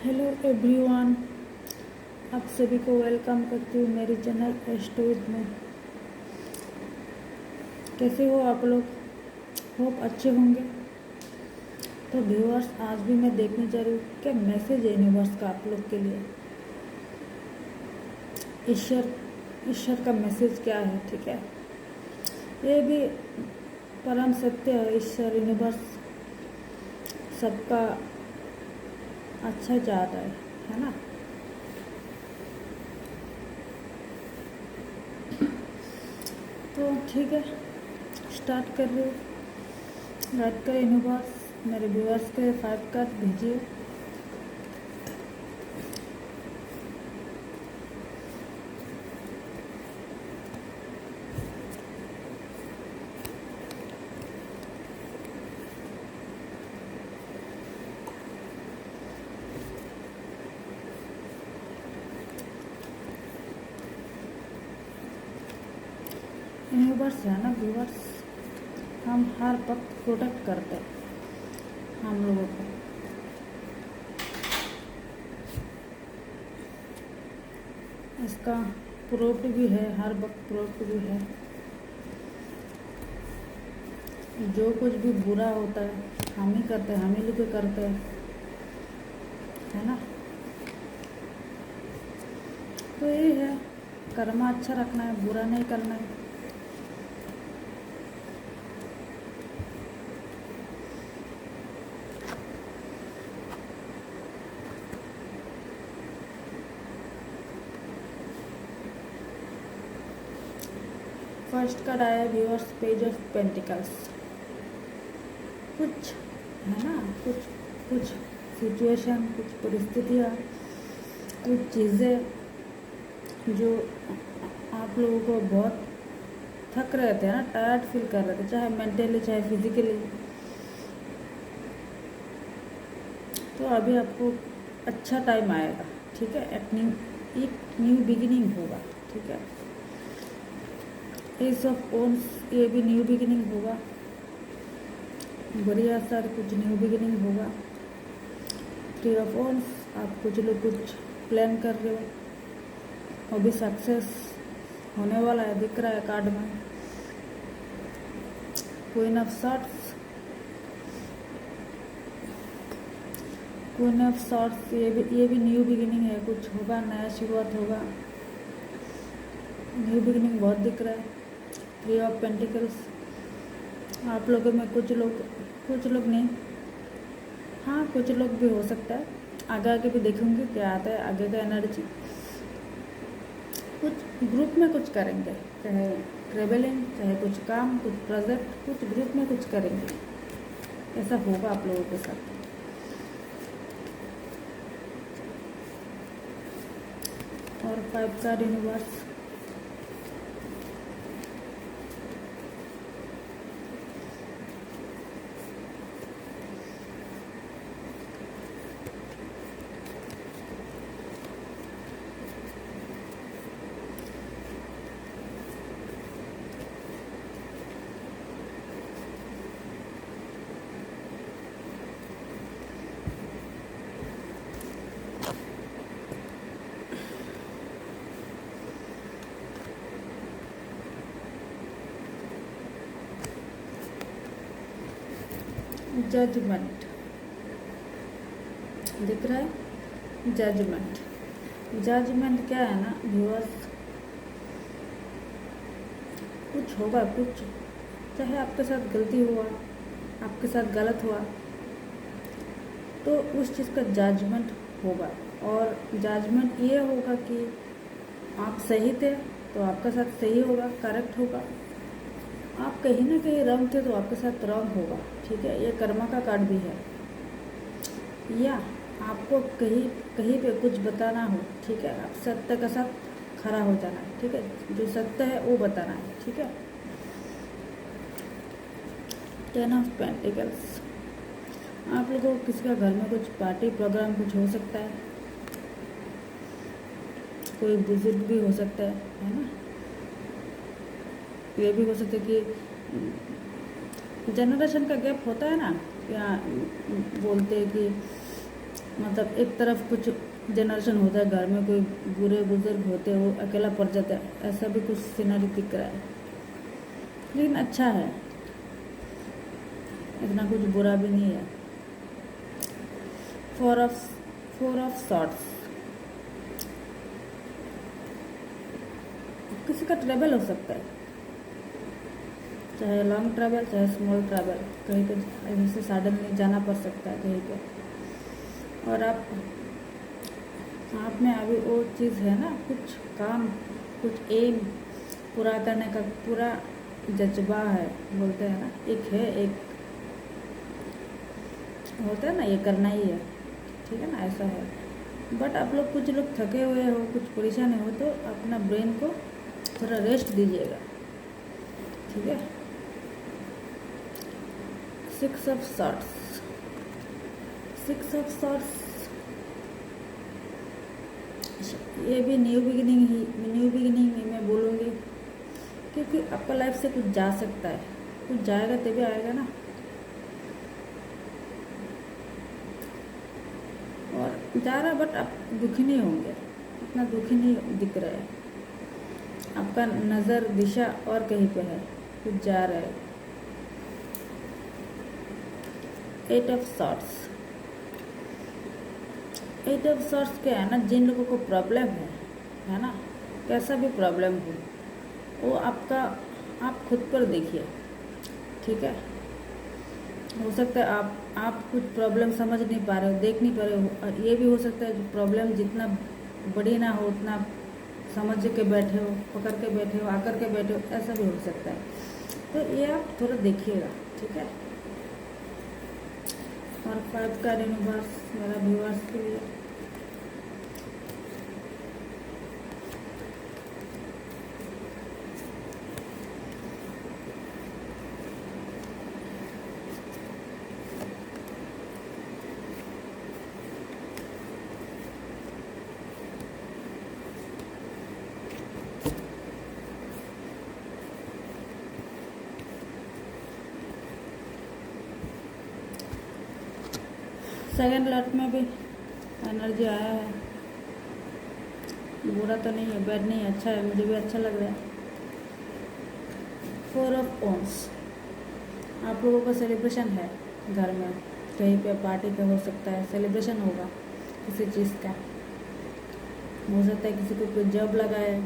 Hello everyone, आप सभी को वेलकम करती हूँ मेरे चैनल एस्टोविद में। कैसे हो आप लोग? होप अच्छे होंगे। तो व्यूअर्स, आज भी मैं देखने जा रही हूँ क्या मैसेज है यूनिवर्स का आप लोग के लिए। ईश्वर का मैसेज क्या है? ठीक है, ये भी परम सत्य है। ईश्वर यूनिवर्स सबका अच्छा चाहता है ना। तो ठीक है, स्टार्ट कर रही हूँ। रात का यूनिवर्स मेरे व्यूअर्स के 5 कार्ड भेजिए। यूनिवर्स है ना व्यूअर्स, हम हर वक्त प्रोटेक्ट करते हैं हम लोगों को। इसका प्रूफ भी है, हर वक्त प्रूफ भी है। जो कुछ भी बुरा होता है हम ही करते हैं, हम ही लोग करते हैं, है ना। तो ये है, कर्मा अच्छा रखना है, बुरा नहीं करना है। फर्स्ट कार्ड आया व्यूअर्स, पेज ऑफ पेंटिकल्स। कुछ है ना, कुछ सिचुएशन, कुछ परिस्थितियाँ, कुछ चीज़ें जो आप लोगों को बहुत थक रहे थे ना, टायर्ड फील कर रहे थे, चाहे मेंटली चाहे फिजिकली। तो अभी आपको अच्छा टाइम आएगा, ठीक है। एक न्यू बिगिनिंग होगा, ठीक है। एस ऑफ ओन्स, ये भी न्यू बिगिनिंग होगा। बढ़िया सर, कुछ न्यू बिगिनिंग होगा। 3 ऑफ ओन्स, आप कुछ लोग कुछ प्लान कर रहे हो, वो भी सक्सेस होने वाला है, दिख रहा है कार्ड में। Queen of swords, queen of swords, ये भी न्यू बिगिनिंग है, कुछ होगा, नया शुरुआत होगा। न्यू बिगिनिंग बहुत दिख रहा है। 3 ऑफ पेंटिकल्स, आप लोगों में कुछ लोग नहीं, हाँ कुछ लोग भी हो सकता है। आगे भी देखूंगी क्या आता है आगे का एनर्जी। कुछ ग्रुप में कुछ करेंगे, चाहे ट्रेवलिंग, चाहे कुछ काम, कुछ प्रोजेक्ट, कुछ ग्रुप में कुछ करेंगे, ऐसा होगा आप लोगों के साथ। और 5 कार्ड यूनिवर्स, जजमेंट दिख रहा है। जजमेंट क्या है ना व्यूअर्स, कुछ होगा, कुछ चाहे आपके साथ गलती हुआ, आपके साथ गलत हुआ, तो उस चीज़ का जजमेंट होगा। और जजमेंट ये होगा कि आप सही थे तो आपके साथ सही होगा, करेक्ट होगा। आप कहीं ना कहीं रॉन्ग थे तो आपके साथ रॉन्ग होगा, ठीक है। ये कर्मा का कार्ड भी है। या आपको कहीं पे कुछ बताना हो, ठीक है, आप सत्य के साथ खड़ा हो जाना है, ठीक है। जो सत्य है वो बताना है, ठीक है। 10 ऑफ पेंटिकल्स, आप लोगों को किसी का घर में कुछ पार्टी प्रोग्राम कुछ हो सकता है, कोई बुजुर्ग भी हो सकता है ना। ये भी हो सकता है कि जनरेशन का गैप होता है ना, या बोलते हैं कि मतलब एक तरफ कुछ जनरेशन होता है, घर में कोई बूढ़े बुजुर्ग होते हैं, वो अकेला पड़ जाता है, ऐसा भी कुछ सीनरी दिख रहा है। लेकिन अच्छा है, इतना कुछ बुरा भी नहीं है। फोर ऑफ सॉर्ट्स, किसी का ट्रैवल हो सकता है, चाहे लॉन्ग ट्रैवल चाहे स्मॉल ट्रैवल, कहीं पे ऐसे सडनली जाना पड़ सकता है कहीं पे। और आप में अभी वो चीज़ है ना, कुछ काम, कुछ एम पूरा करने का पूरा जज्बा है, बोलते हैं ना, एक होता है ना, ये करना ही है, ठीक है ना, ऐसा है। बट आप लोग, कुछ लोग थके हुए हो, कुछ परेशान हो, तो अपना ब्रेन को थोड़ा रेस्ट दीजिएगा, ठीक है। 6 ऑफ सॉर्ट्स, ये भी न्यू बिगिनिंग ही मैं बोलूँगी, क्योंकि आपका लाइफ से कुछ जा सकता है, कुछ जाएगा तभी आएगा ना। और जा रहा, बट आप दुखी नहीं होंगे, इतना दुखी नहीं दिख रहा है, आपका नज़र दिशा और कहीं पे है, कुछ जा रहा है। 8 ऑफ सॉर्ट्स क्या है ना, जिन लोगों को प्रॉब्लम है ना, कैसा भी प्रॉब्लम हो, वो आप खुद पर देखिए, ठीक है। हो सकता है आप कुछ प्रॉब्लम समझ नहीं पा रहे हो, देख नहीं पा रहे हो, और ये भी हो सकता है कि प्रॉब्लम जितना बड़ी ना हो उतना समझ के बैठे हो, पकड़ के बैठे हो, आकर के बैठे हो, ऐसा भी हो सकता है। तो ये आप थोड़ा देखिएगा, ठीक है। और 5 का यूनिवर्स मेरा व्यूअर्स के लिए, सेकेंड लॉट में भी एनर्जी आया है, बुरा तो नहीं है, बैड नहीं है, अच्छा है, मुझे भी अच्छा लग रहा है। 4 ऑफ वॉन्ड्स, आप लोगों का सेलिब्रेशन है घर में, कहीं पे पार्टी का हो सकता है, सेलिब्रेशन होगा किसी चीज़ का, हो सकता है किसी को कोई जॉब लगा है,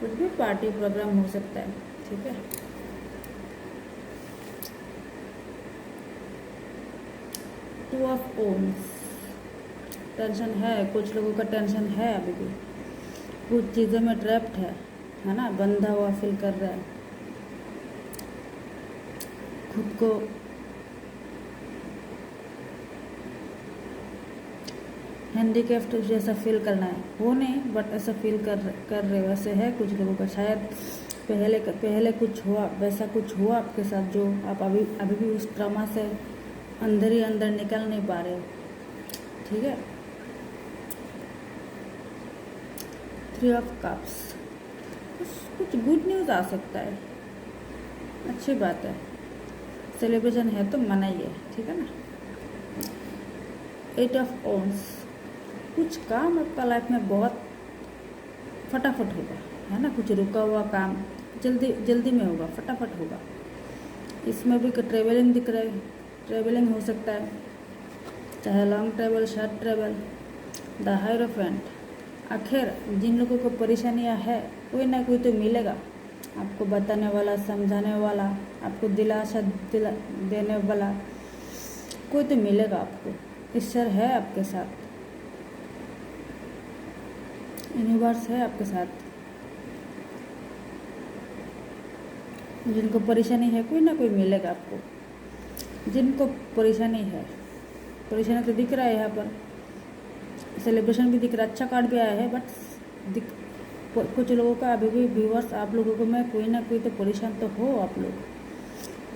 कुछ भी पार्टी प्रोग्राम हो सकता है, ठीक है। टू ऑफ वॉन्ड्स, टेंशन है, कुछ लोगों का टेंशन है, अभी भी कुछ चीज़ों में ट्रैप्ड है ना, बंधा हुआ फील कर रहा है, खुद को हैंडीकैप्ड जैसा फील करना है, वो नहीं, बट ऐसा फील कर रहे वैसे है कुछ लोगों का। शायद पहले कुछ हुआ, वैसा कुछ हुआ आपके साथ, जो आप अभी भी उस ट्रॉमा से अंदर ही अंदर निकल नहीं पा रहे हो, ठीक है। 3 ऑफ कप्स, कुछ गुड न्यूज़ आ सकता है, अच्छी बात है, सेलिब्रेशन है तो मनाइए, ठीक है ना। 8 ऑफ वॉन्ड्स, कुछ काम आपका लाइफ में बहुत फटाफट होगा, है ना, कुछ रुका हुआ काम जल्दी में होगा, फटाफट होगा। इसमें भी ट्रेवलिंग दिख रहा है, ट्रेवलिंग हो सकता है, चाहे long travel, short travel. The hierophant, आखिर जिन लोगों को परेशानियां है, कोई ना कोई तो मिलेगा आपको बताने वाला, समझाने वाला, आपको दिलासा देने वाला, कोई तो मिलेगा आपको। ईश्वर है आपके साथ, यूनिवर्स है आपके साथ। जिनको परेशानी है, कोई ना कोई मिलेगा आपको। जिनको परेशानी है, परेशानी तो दिख रहा है यहाँ पर, सेलिब्रेशन भी दिख रहा है, अच्छा कार्ड भी आया है, बट कुछ लोगों का अभी भी व्यूअर्स, आप लोगों को में कोई ना कोई तो परेशान तो हो आप लोग,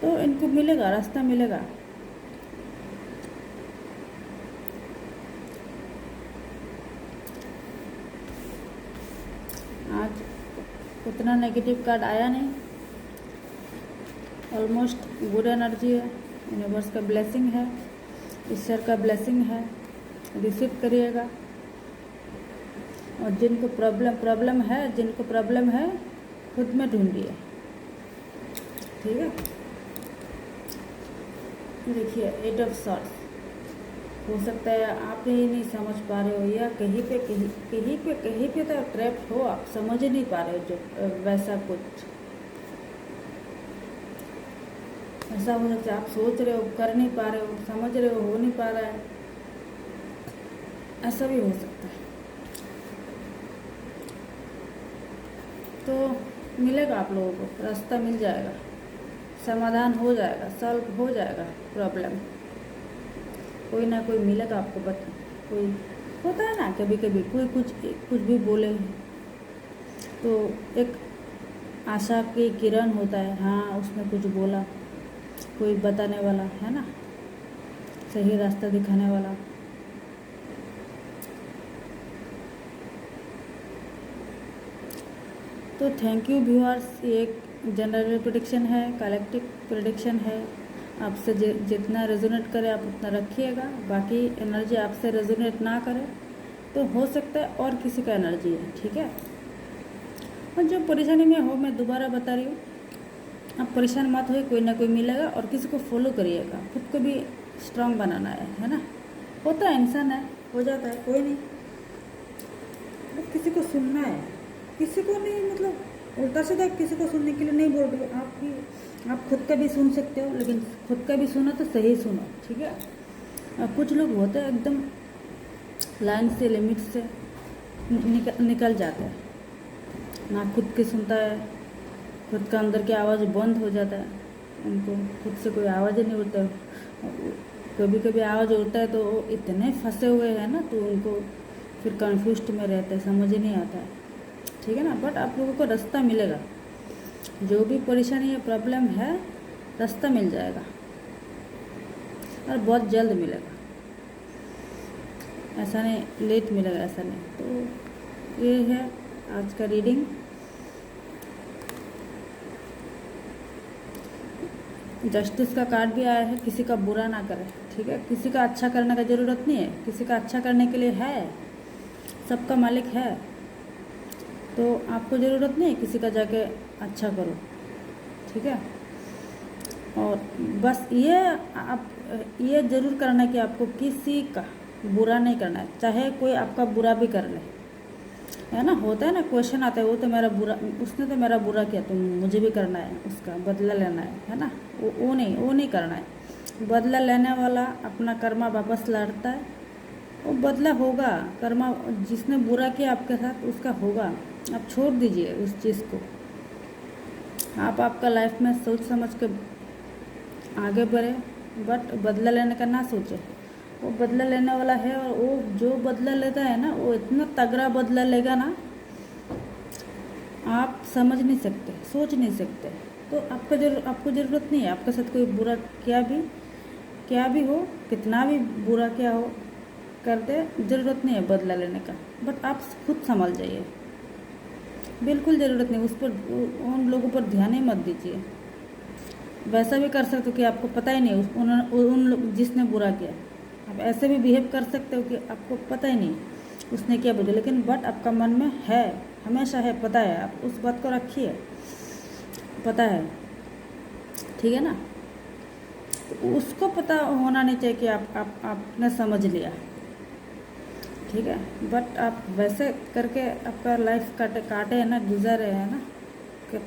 तो इनको मिलेगा, रास्ता मिलेगा। आज उतना नेगेटिव कार्ड आया नहीं, ऑलमोस्ट गुड एनर्जी है, यूनिवर्स का ब्लेसिंग है, ईश्वर का ब्लेसिंग है, रिसीव करिएगा। और जिनको प्रॉब्लम है खुद में ढूंढिए, ठीक है। देखिए 8 ऑफ सॉर्ड्स, हो सकता है आप ही नहीं समझ पा रहे हो, या कहीं पे तो ट्रैप हो, आप समझ ही नहीं पा रहे हो जो वैसा कुछ। ऐसा हो सकता है आप सोच रहे हो, कर नहीं पा रहे हो, समझ रहे हो नहीं पा रहा है, ऐसा भी हो सकता है। तो मिलेगा आप लोगों को, रास्ता मिल जाएगा, समाधान हो जाएगा, सॉल्व हो जाएगा प्रॉब्लम। कोई ना कोई मिलेगा आपको। कोई होता है ना, कभी कभी कोई कुछ भी बोले तो एक आशा की किरण होता है, हाँ उसने कुछ बोला, कोई बताने वाला है ना, सही रास्ता दिखाने वाला। तो थैंक यू व्यूअर्स। ये एक जनरल प्रेडिक्शन है, कलेक्टिव प्रेडिक्शन है। आपसे जितना रेजोनेट करे आप उतना रखिएगा। बाकी एनर्जी आपसे रेजोनेट ना करे तो हो सकता है और किसी का एनर्जी है, ठीक है। और जो परेशानी में हो, मैं दोबारा बता रही हूँ, आप परेशान मत होइए, कोई ना कोई मिलेगा। और किसी को फॉलो करिएगा, खुद को भी स्ट्रांग बनाना है ना। होता है, इंसान है, हो जाता है, कोई नहीं। किसी को सुनना है, किसी को नहीं, मतलब उल्टा सीधा किसी को सुनने के लिए नहीं बोल रही हूँ। आप खुद का भी सुन सकते हो, लेकिन खुद का भी सुनो तो सही सुनो, ठीक है। कुछ लोग होते हैं एकदम लाइन से, लिमिट से निकल जाते हैं, ना खुद की सुनता है, खुद का अंदर की आवाज़ बंद हो जाता है, उनको खुद से कोई आवाज़ ही नहीं उठता। कभी कभी आवाज़ उठता है तो वो इतने फंसे हुए हैं ना, तो उनको फिर कन्फ्यूज्ड में रहते हैं, समझ ही नहीं आता है, ठीक है ना। बट आप लोगों को रास्ता मिलेगा, जो भी परेशानी या प्रॉब्लम है, रास्ता मिल जाएगा और बहुत जल्द मिलेगा। ऐसा नहीं लेट मिलेगा, ऐसा नहीं। तो ये है आज का रीडिंग। जस्टिस का कार्ड भी आया है, किसी का बुरा ना करे, ठीक है। किसी का अच्छा करने का ज़रूरत नहीं है, किसी का अच्छा करने के लिए है, सबका मालिक है। तो आपको ज़रूरत नहीं है किसी का जाके अच्छा करो, ठीक है। और बस ये ज़रूर करना है कि आपको किसी का बुरा नहीं करना है, चाहे कोई आपका बुरा भी कर ले, है ना। होता है ना, क्वेश्चन आता है, वो तो मेरा बुरा, उसने तो मेरा बुरा किया, तो मुझे भी करना है, उसका बदला लेना है ना। वो नहीं करना है। बदला लेने वाला अपना कर्मा वापस लौटता है, वो बदला होगा। कर्मा जिसने बुरा किया आपके साथ, उसका होगा। आप छोड़ दीजिए उस चीज़ को। आप आपका लाइफ में सोच समझ के आगे बढ़े, बट बदला लेने का ना सोचे। वो बदला लेने वाला है, और वो जो बदला लेता है ना, वो इतना तगड़ा बदला लेगा ना, आप समझ नहीं सकते, सोच नहीं सकते। तो आपको ज़रूरत नहीं है, आपके साथ कोई बुरा क्या भी हो, कितना भी बुरा क्या हो करते, ज़रूरत नहीं है बदला लेने का। बट आप खुद संभल जाइए, बिल्कुल ज़रूरत नहीं। उन लोगों पर ध्यान ही मत दीजिए। वैसा भी कर सकते हो कि आपको पता ही नहीं उन लोग जिसने बुरा किया। आप ऐसे भी बिहेव कर सकते हो कि आपको पता ही नहीं उसने क्या बोला, लेकिन बट आपका मन में है, हमेशा है, पता है। आप उस बात को रखिए, पता है, ठीक है ना। तो उसको पता होना नहीं चाहिए कि आपने समझ लिया, ठीक है। बट आप वैसे करके आपका लाइफ काटे है ना, गुजर है ना,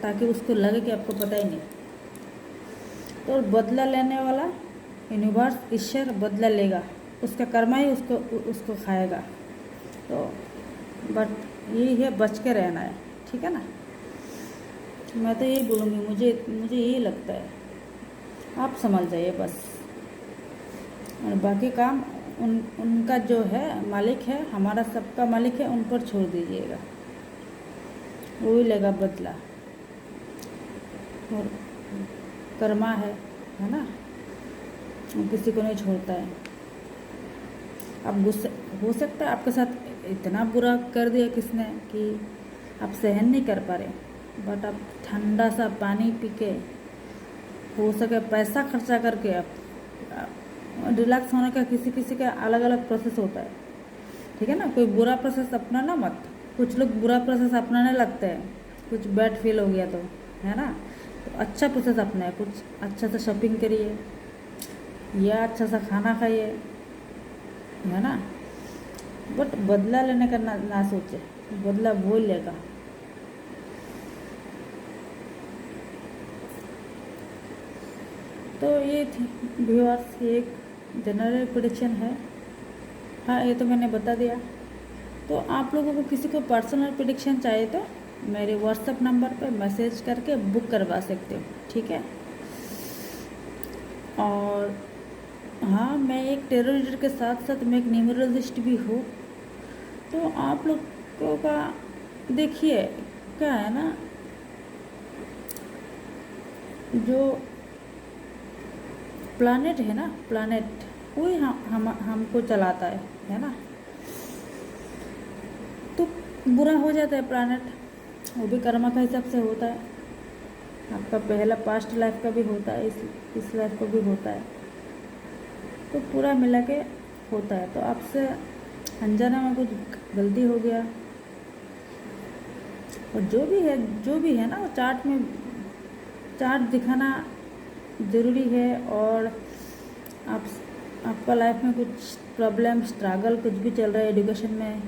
ताकि उसको लगे कि आपको पता ही नहीं। तो बदला लेने वाला यूनिवर्स, ईश्वर बदला लेगा, उसका कर्मा ही उसको खाएगा। तो बट यही है, बच के रहना है, ठीक है ना। मैं तो यही बोलूँगी, मुझे यही लगता है। आप समझ जाइए बस, और बाकी काम उनका जो है मालिक है, हमारा सबका मालिक है, उन पर छोड़ दीजिएगा, वो ही लेगा बदला। और कर्मा है ना, वो किसी को नहीं छोड़ता है। आप गुस्से, हो सकता है आपके साथ इतना बुरा कर दिया किसने कि आप सहन नहीं कर पा रहे, बट आप ठंडा सा पानी पी के, हो सके पैसा खर्चा करके आप रिलैक्स होने का किसी किसी का अलग अलग प्रोसेस होता है, ठीक है ना। कोई बुरा प्रोसेस अपनाना मत, कुछ लोग बुरा प्रोसेस अपनाने लगते हैं, कुछ बैड फील हो गया तो, है ना। तो अच्छा प्रोसेस अपनाए, कुछ अच्छा सा शॉपिंग करिए या अच्छा सा खाना खाइए, है ना। बट बदला लेने का ना सोचे, बदला वो लेगा। तो ये थी व्यूअर्स, एक जनरल प्रेडिक्शन है। हाँ, ये तो मैंने बता दिया। तो आप लोगों को किसी को पर्सनल प्रेडिक्शन चाहिए तो मेरे व्हाट्सएप नंबर पे मैसेज करके बुक करवा सकते हो, ठीक है। और हाँ, मैं एक टेरो रीडर के साथ साथ मैं एक न्यूमरोलॉजिस्ट भी हूँ। तो आप लोगों का देखिए क्या है ना, जो प्लानेट है ना, प्लानेट वही हमको चलाता है ना। तो बुरा हो जाता है प्लानेट, वो भी कर्मा के हिसाब से होता है। आपका पहला पास्ट लाइफ का भी होता है, इस लाइफ का भी होता है। तो पूरा मिला के होता है। तो आपसे अनजाना में कुछ गलती हो गया, और जो भी है ना, वो चार्ट दिखाना ज़रूरी है। और आपका लाइफ में कुछ प्रॉब्लम, स्ट्रगल कुछ भी चल रहा है एजुकेशन में,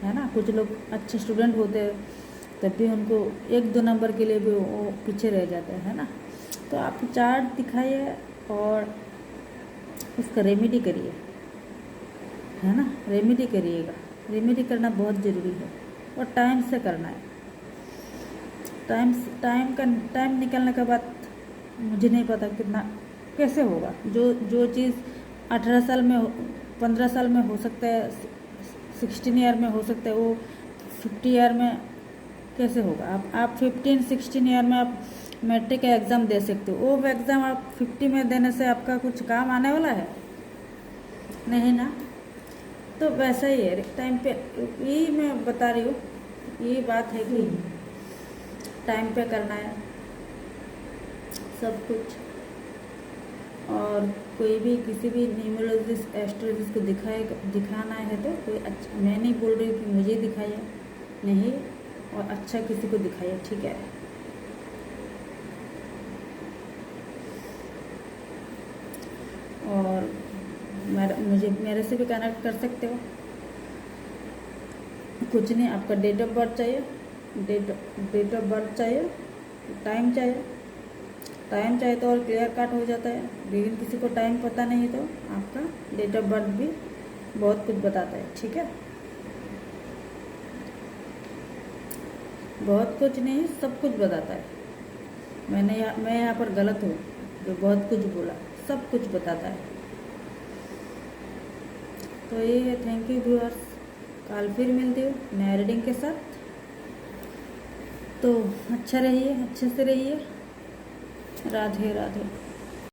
है ना। कुछ लोग अच्छे स्टूडेंट होते हैं तब भी उनको 1-2 नंबर के लिए भी वो पीछे रह जाते हैं, है ना। तो आप चार्ट दिखाइए और उसका रेमेडी करिए, है ना। रेमेडी करिएगा, रेमेडी करना बहुत ज़रूरी है और टाइम से करना है। टाइम निकलने के बाद मुझे नहीं पता कितना कैसे होगा। जो चीज़ 18 साल में 15 साल में हो सकता है, 16 ईयर में हो सकता है, वो 50 ईयर में कैसे होगा। आप 15-16 ईयर में आप मैट्रिक का एग्ज़ाम दे सकते हो। वो एग्ज़ाम आप 50 में देने से आपका कुछ काम आने वाला है नहीं ना। तो वैसा ही है टाइम पे, यही मैं बता रही हूँ, यही बात है कि टाइम पे करना है सब कुछ। और कोई भी किसी भी न्यूमरोलॉजिस्ट, एस्ट्रोलॉजिस्ट को दिखाना है तो कोई अच्छा, मैं नहीं बोल रही कि मुझे दिखाइए, नहीं, और अच्छा किसी को दिखाइए, ठीक है। और मेरे से भी कनेक्ट कर सकते हो। कुछ नहीं, आपका डेट ऑफ बर्थ चाहिए, डेट ऑफ बर्थ चाहिए, टाइम चाहिए तो और क्लियर कट हो जाता है। लेकिन किसी को टाइम पता नहीं तो आपका डेट ऑफ बर्थ भी बहुत कुछ बताता है, ठीक है। बहुत कुछ नहीं, सब कुछ बताता है। मैं यहाँ पर गलत हूँ जो बहुत कुछ बोला, सब कुछ बताता है। तो ये है, थैंक यू व्यूअर्स। कल फिर मिलती हूँ नया रीडिंग के साथ। तो अच्छा रहिए, अच्छे से रहिए। राधे राधे।